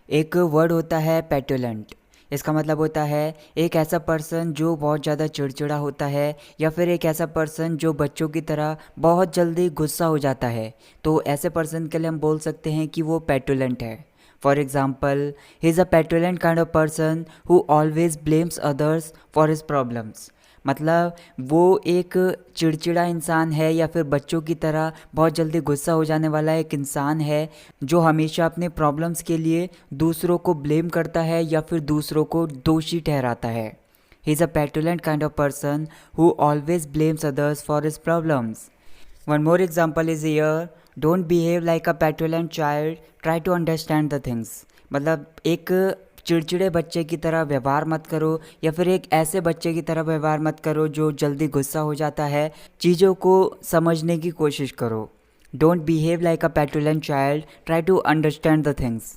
एक वर्ड होता है पेटुलेंट। इसका मतलब होता है एक ऐसा पर्सन जो बहुत ज़्यादा चिड़चिड़ा होता है, या फिर एक ऐसा पर्सन जो बच्चों की तरह बहुत जल्दी गुस्सा हो जाता है। तो ऐसे पर्सन के लिए हम बोल सकते हैं कि वो पेटुलेंट है। For example, he is a petulant kind of person who always blames others for his problems. मतलब वो एक चिड़चिड़ा इंसान है, या फिर बच्चों की तरह बहुत जल्दी गुस्सा हो जाने वाला एक इंसान है, जो हमेशा अपने प्रॉब्लम्स के लिए दूसरों को ब्लेम करता है या फिर दूसरों को दोषी ठहराता है। He is a petulant kind of person who always blames others for his problems. One more example is here, don't behave like a petulant child, try to understand the things. मतलब एक चिड़चिड़े बच्चे की तरह व्यवहार मत करो, या फिर एक ऐसे बच्चे की तरह व्यवहार मत करो जो जल्दी गुस्सा हो जाता है। चीज़ों को समझने की कोशिश करो। Don't behave like a petulant child, try to understand the things.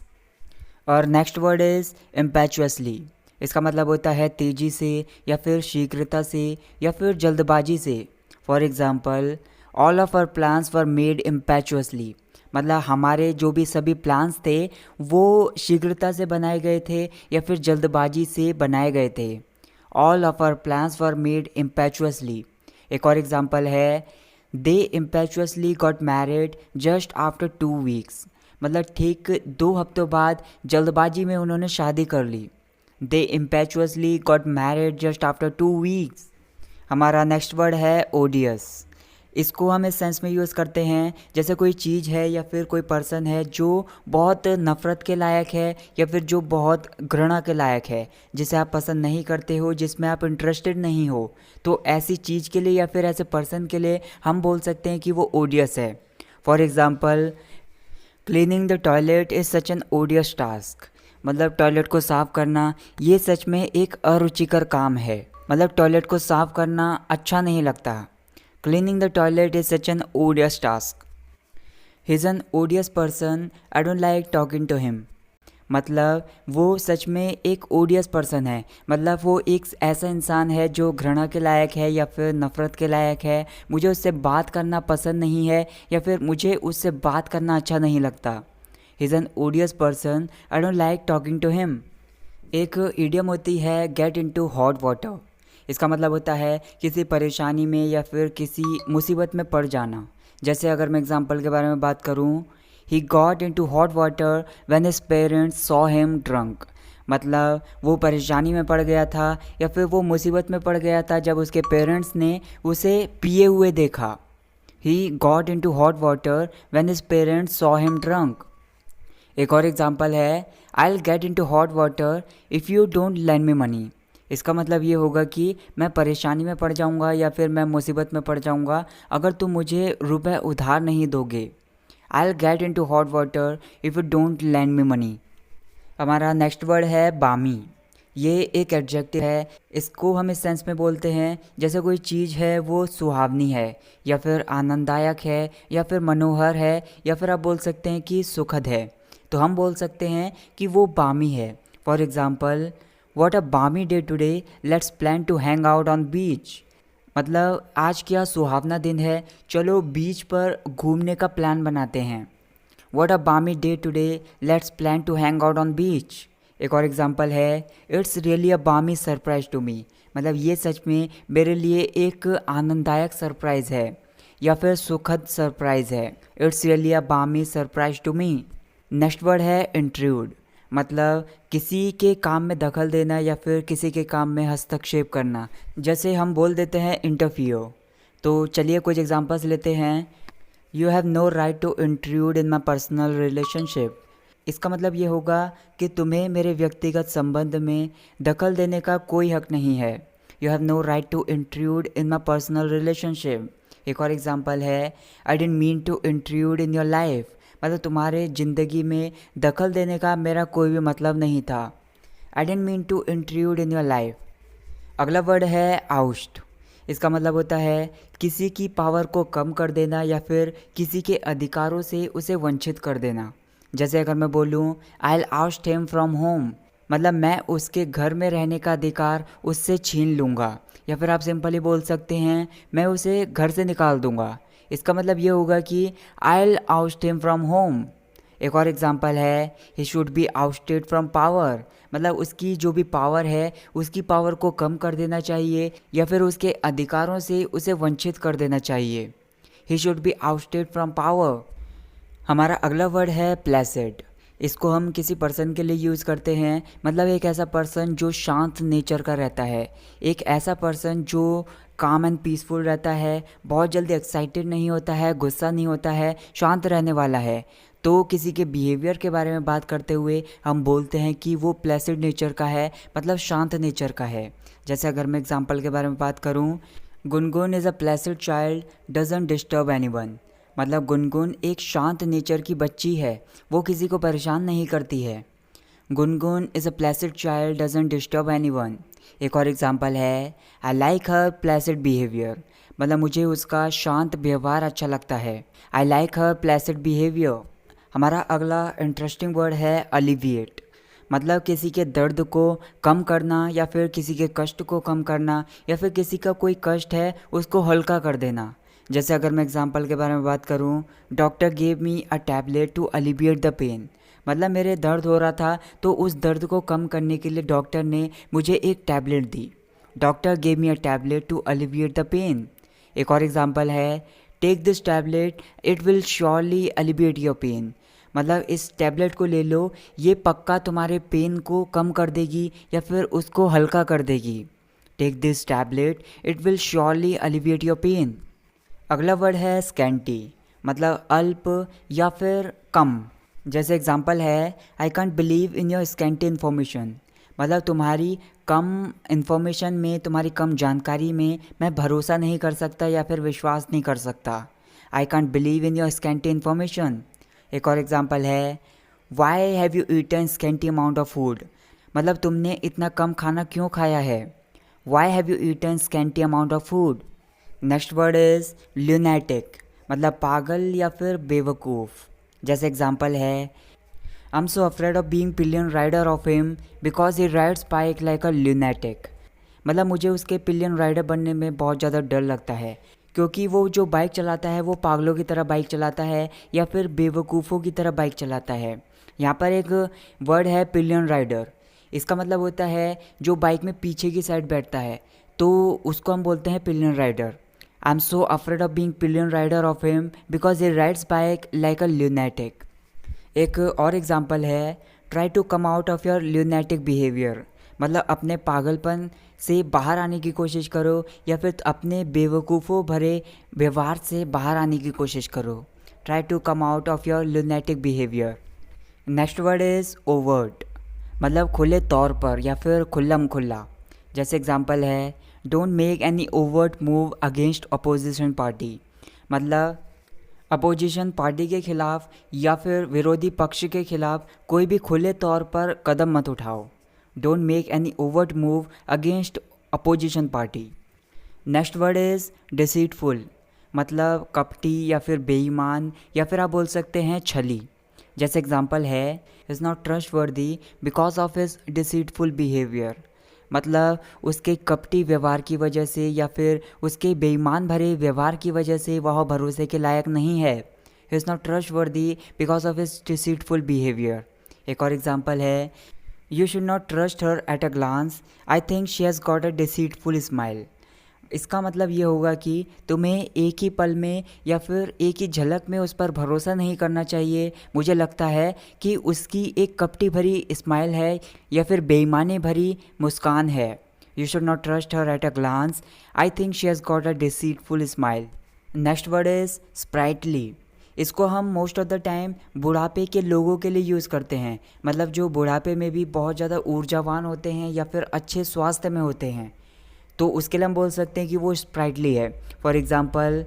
और नेक्स्ट वर्ड इज़ इम्पैचुअसली। इसका मतलब होता है तेज़ी से, या फिर शीघ्रता से, या फिर जल्दबाजी से। For example, all of our plans were made impetuously. मतलब हमारे जो भी सभी प्लान्स थे वो शीघ्रता से बनाए गए थे या फिर जल्दबाजी से बनाए गए थे। All of our plans were made impetuously. एक और एग्जाम्पल है, they impetuously got married just after 2 weeks. मतलब ठीक 2 हफ्तों बाद जल्दबाजी में उन्होंने शादी कर ली। They impetuously got married just after 2 weeks. हमारा नेक्स्ट वर्ड है ओडियस। इसको हम इस सेंस में यूज़ करते हैं जैसे कोई चीज़ है या फिर कोई पर्सन है जो बहुत नफ़रत के लायक है, या फिर जो बहुत घृणा के लायक है, जिसे आप पसंद नहीं करते हो, जिसमें आप इंटरेस्टेड नहीं हो। तो ऐसी चीज़ के लिए या फिर ऐसे पर्सन के लिए हम बोल सकते हैं कि वो ओडियस है। For example, cleaning the toilet is such an odious task. मतलब टॉयलेट को साफ़ करना ये सच में एक अरुचिकर काम है। मतलब टॉयलेट को साफ़ करना अच्छा नहीं लगता। Cleaning the toilet is such an odious task. He is an odious person, I don't like talking to him. मतलब वो सच में एक ओडियस पर्सन है। मतलब वो एक ऐसा इंसान है जो घृणा के लायक है या फिर नफ़रत के लायक है। मुझे उससे बात करना पसंद नहीं है, या फिर मुझे उससे बात करना अच्छा नहीं लगता। He is an odious person, I don't like talking to him. एक इडियम होती है गेट इनटू हॉट वाटर। इसका मतलब होता है किसी परेशानी में या फिर किसी मुसीबत में पड़ जाना। जैसे अगर मैं एग्जांपल के बारे में बात करूं, he got into hot water when his parents saw him drunk. मतलब वो परेशानी में पड़ गया था या फिर वो मुसीबत में पड़ गया था जब उसके पेरेंट्स ने उसे पिए हुए देखा। He got into hot water when his parents saw him drunk. एक और एग्जांपल है, I will get into hot water if you don't lend me money. इसका मतलब ये होगा कि मैं परेशानी में पड़ जाऊंगा या फिर मैं मुसीबत में पड़ जाऊंगा अगर तुम मुझे रुपए उधार नहीं दोगे। I will get into hot water if you don't lend me money. हमारा नेक्स्ट वर्ड है बामी। ये एक एडजेक्टिव है। इसको हम इस सेंस में बोलते हैं जैसे कोई चीज़ है वो सुहावनी है, या फिर आनंददायक है, या फिर मनोहर है, या फिर आप बोल सकते हैं कि सुखद है। तो हम बोल सकते हैं कि वो बामी है। For example, what a balmy day today, let's plan to hang out on beach. मतलब आज क्या सुहावना दिन है, चलो बीच पर घूमने का प्लान बनाते हैं। What a balmy day today, let's plan to hang out on beach. एक और एग्जांपल है, it's really a balmy surprise to मी। मतलब ये सच में मेरे लिए एक आनंददायक सरप्राइज़ है, या फिर सुखद सरप्राइज़ है। It's really a balmy surprise to me. Next word है इंट्रूड। मतलब किसी के काम में दखल देना या फिर किसी के काम में हस्तक्षेप करना। जैसे हम बोल देते हैं इंटरफियर। तो चलिए कुछ एग्जांपल्स लेते हैं। You have no right to intrude in my personal relationship. इसका मतलब ये होगा कि तुम्हें मेरे व्यक्तिगत संबंध में दखल देने का कोई हक नहीं है। You have no right to intrude in my personal relationship. एक और एग्जांपल है, I didn't mean to intrude in your life. मतलब तुम्हारे ज़िंदगी में दखल देने का मेरा कोई भी मतलब नहीं था। I didn't mean to intrude in your life. अगला वर्ड है आउस्ट। इसका मतलब होता है किसी की पावर को कम कर देना या फिर किसी के अधिकारों से उसे वंचित कर देना। जैसे अगर मैं बोलूँ, I will oust him from home. मतलब मैं उसके घर में रहने का अधिकार उससे छीन लूँगा। या फिर आप सिंपली बोल सकते हैं, मैं उसे घर से निकाल दूँगा। इसका मतलब ये होगा कि I will oust him from home. एक और एग्जांपल है he should be ousted from power, मतलब उसकी जो भी पावर है उसकी पावर को कम कर देना चाहिए या फिर उसके अधिकारों से उसे वंचित कर देना चाहिए। He should be ousted from power. हमारा अगला वर्ड है प्लेसिड। इसको हम किसी पर्सन के लिए यूज़ करते हैं, मतलब एक ऐसा पर्सन जो शांत नेचर का रहता है, एक ऐसा पर्सन जो काम एंड पीसफुल रहता है, बहुत जल्दी एक्साइटेड नहीं होता है, गुस्सा नहीं होता है, शांत रहने वाला है। तो किसी के बिहेवियर के बारे में बात करते हुए हम बोलते हैं कि वो प्लेसिड नेचर का है, मतलब शांत नेचर का है। जैसे अगर मैं एग्जांपल के बारे में बात करूं, Gungun is a Placid child doesn't disturb anyone, मतलब गुनगुन एक शांत नेचर की बच्ची है, वो किसी को परेशान नहीं करती है। Gungun is a Placid child doesn't disturb anyone. एक और एग्जांपल है I like her Placid behaviour, मतलब मुझे उसका शांत व्यवहार अच्छा लगता है। I like her Placid behaviour. हमारा अगला इंटरेस्टिंग वर्ड है अलिविएट, मतलब किसी के दर्द को कम करना या फिर किसी के कष्ट को कम करना या फिर किसी का कोई कष्ट है उसको हल्का कर देना। जैसे अगर मैं एग्जांपल के बारे में बात करूं, doctor gave me a tablet to alleviate the pain, मतलब मेरे दर्द हो रहा था तो उस दर्द को कम करने के लिए डॉक्टर ने मुझे एक टैबलेट दी। Doctor gave me a tablet to alleviate the pain. एक और एग्जांपल है take this tablet it will surely alleviate your pain, मतलब इस टैबलेट को ले लो, ये पक्का तुम्हारे पेन को कम कर देगी या फिर उसको हल्का कर देगी। Take this tablet it will surely alleviate your pain. अगला वर्ड है स्कैंटी, मतलब अल्प या फिर कम। जैसे एग्जांपल है I can't believe in your scanty information, मतलब तुम्हारी कम इन्फॉर्मेशन में, तुम्हारी कम जानकारी में मैं भरोसा नहीं कर सकता या फिर विश्वास नहीं कर सकता। I can't believe in your scanty information. एक और एग्जांपल है why have you eaten scanty amount of food, मतलब तुमने इतना कम खाना क्यों खाया है। Why have you eaten scanty amount of food. Next word is lunatic, मतलब पागल या फिर बेवकूफ़। जैसे एग्जांपल है I am so afraid of being pillion rider of him because he rides bike like a lunatic, मतलब मुझे उसके पिलियन राइडर बनने में बहुत ज़्यादा डर लगता है क्योंकि वो जो बाइक चलाता है वो पागलों की तरह बाइक चलाता है या फिर बेवकूफ़ों की तरह बाइक चलाता है। यहाँ पर एक वर्ड है पिलियन राइडर, इसका मतलब होता है जो बाइक में पीछे की साइड बैठता है, तो उसको हम बोलते हैं pillion rider. I am so afraid of being pillion rider of him because he rides bike like a lunatic. एक और एग्जांपल है try to come out of your lunatic behaviour, मतलब अपने पागलपन से बाहर आने की कोशिश करो या फिर अपने बेवकूफ़ों भरे व्यवहार से बाहर आने की कोशिश करो। Try to come out of your lunatic behaviour. Next word is overt, मतलब खुले तौर पर या फिर खुल्लम खुल्ला। जैसे एग्जांपल है don't make any overt move against opposition party, मतलब अपोजिशन पार्टी के खिलाफ या फिर विरोधी पक्ष के खिलाफ कोई भी खुले तौर पर कदम मत उठाओ। Don't make any overt move against opposition party. Next word is deceitful, मतलब कपटी या फिर बेईमान या फिर आप बोल सकते हैं छली। जैसे एग्जांपल है is not trustworthy because of his deceitful behaviour, मतलब उसके कपटी व्यवहार की वजह से या फिर उसके बेईमान भरे व्यवहार की वजह से वह भरोसे के लायक नहीं है। He is not trustworthy because of his deceitful behaviour. एक और एग्जांपल है you should not trust her at a glance I think she has got a deceitful smile, इसका मतलब ये होगा कि तुम्हें एक ही पल में या फिर एक ही झलक में उस पर भरोसा नहीं करना चाहिए। मुझे लगता है कि उसकी एक कपटी भरी स्माइल है या फिर बेईमानी भरी मुस्कान है। You should not trust her at a glance I think she has got a deceitful smile. Next word is sprightly, इसको हम मोस्ट ऑफ द टाइम बुढ़ापे के लोगों के लिए यूज़ करते हैं, मतलब जो बुढ़ापे में भी बहुत ज़्यादा ऊर्जावान होते हैं या फिर अच्छे स्वास्थ्य में होते हैं, तो उसके लिए हम बोल सकते हैं कि वो स्प्राइटली है। For example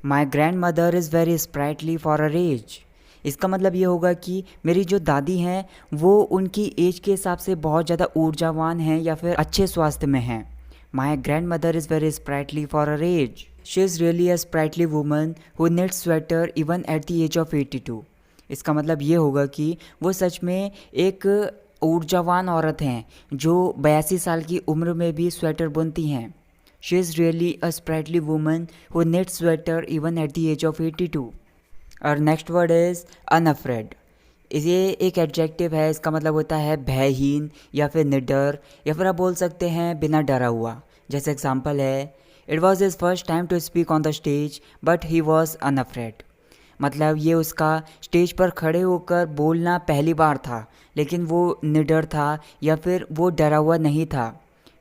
my grandmother is very sprightly for her age, इसका मतलब ये होगा कि मेरी जो दादी हैं वो उनकी एज के हिसाब से बहुत ज़्यादा ऊर्जावान हैं या फिर अच्छे स्वास्थ्य में हैं। My grandmother is very sprightly for her age. She is really a sprightly woman who knits sweater even at the age of 82, इसका मतलब ये होगा कि वो सच में एक ऊर्जावान औरत हैं जो 82 साल की उम्र में भी स्वेटर बुनती हैं। She is really a sprightly woman who knits sweater even at the age of 82। और नेक्स्ट वर्ड इज़ अनअफ्रेड, ये एक एडजेक्टिव है, इसका मतलब होता है भयहीन या फिर निडर, या फिर आप बोल सकते हैं बिना डरा हुआ। जैसे एग्जांपल है, it was his first time to speak on the stage but he was unafraid. मतलब ये उसका स्टेज पर खड़े होकर बोलना पहली बार था, लेकिन वो निडर था या फिर वो डरा हुआ नहीं था।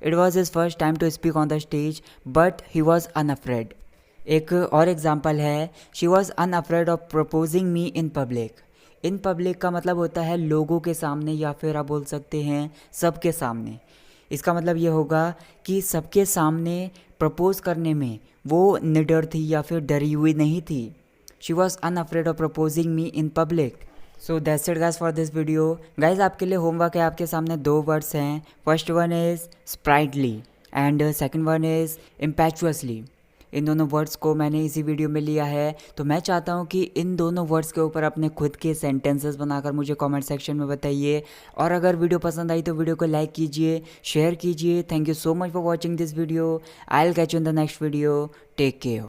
It was his first time to speak on the stage but he was unafraid. एक और एग्जांपल है, she was unafraid of proposing me in public. In public का मतलब होता है लोगों के सामने, या फिर आप बोल सकते हैं सबके सामने। इसका मतलब ये होगा कि सबके सामने प्रपोज करने में वो निडर थी या फिर डरी हुई नहीं थी। She was unafraid of proposing me in public. So that's it guys for this video. Guys आपके लिए होमवर्क है, आपके सामने दो वर्ड्स हैं। First one is sprightly and second one is impetuously. इन दोनों वर्ड्स को मैंने इसी वीडियो में लिया है, तो मैं चाहता हूँ कि इन दोनों वर्ड्स के ऊपर अपने खुद के सेंटेंसेस बनाकर मुझे कमेंट सेक्शन में बताइए। और अगर वीडियो पसंद आई तो वीडियो को लाइक कीजिए, शेयर कीजिए। Thank you so much for watching this video. I will catch you in the next video. Take care.